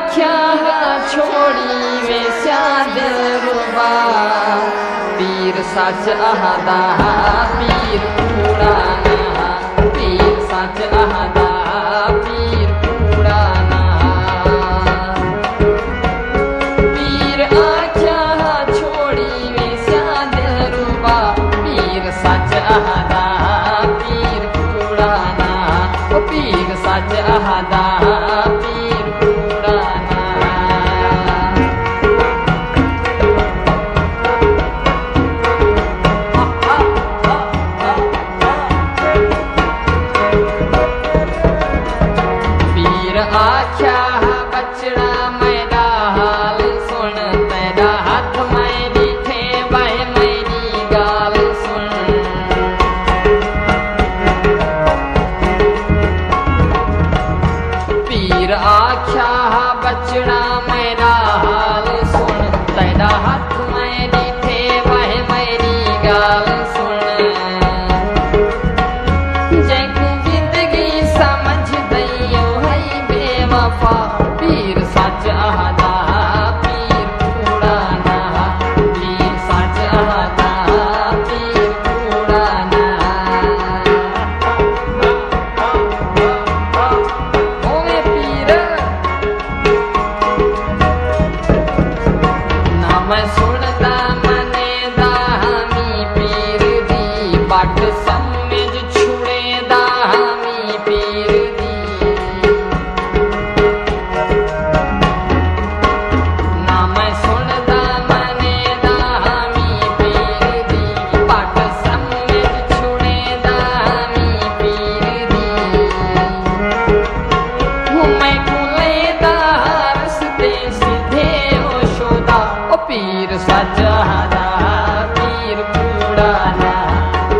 आख्या छोड़ी वे स्याद रुबा पीर सच अहदा पीर पुराना पीर सच अहदा पीर पुराना पीर आख्या छोड़ी वे स्याद रुबा पीर सच अहदा पीर पुराना पीर सच अहदा पीर पुराना पीर आख्या बचड़ा मेरा हाल सुन तेरा हाथ में दिखे वह मेरी गाल सुन पीर आख्या बचड़ा मेरा हाल सुन तेरा हाथ में दिखे वह मेरी गाल सुन जैकू जिंदगी समझ दइयो है बेवफा पीर सच अहदा पीर पुराना पीर सच अहदा पीर पुराना ओए पीर ना मैं सुनदा मने दामी पीर दी बाट समझ छुड़े दामी पीर दी ना मैं सुनदा मने दामी पीर दी बाट समझ छुड़े दामी पीर दी मैं खुले रस्ते सीधे ओ शोदा ओ पीर सच अहदा पीर पुराना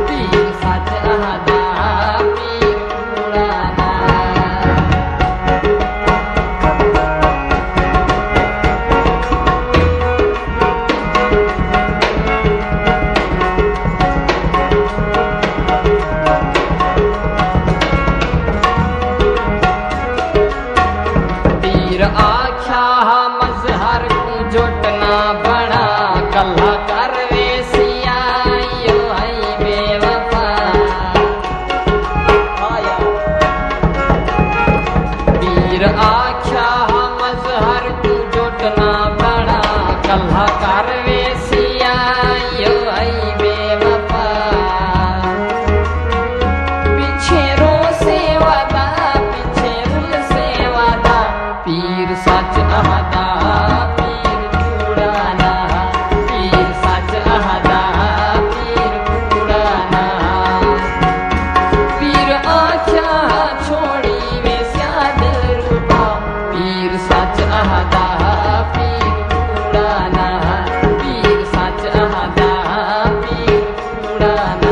पीर सच अहदा पीर पुराना पीर आख्या मजहर को जोटना बना कल्ला कर वे सियाइयो है बेवफा पीर आख्या मजहर को जोटना बना कल्ला कर वे सियाइयो है बेवफा पीछे रो से वादा पीछे रुल से वादा पीर सच अहदा पीर पुराना पीर सच अहदा पीर पुराना पीर आख्या छोड़ी वे स्याद रुबा पीर सच अहदा पीर पुराना पीर सच अहदा पीर पुराना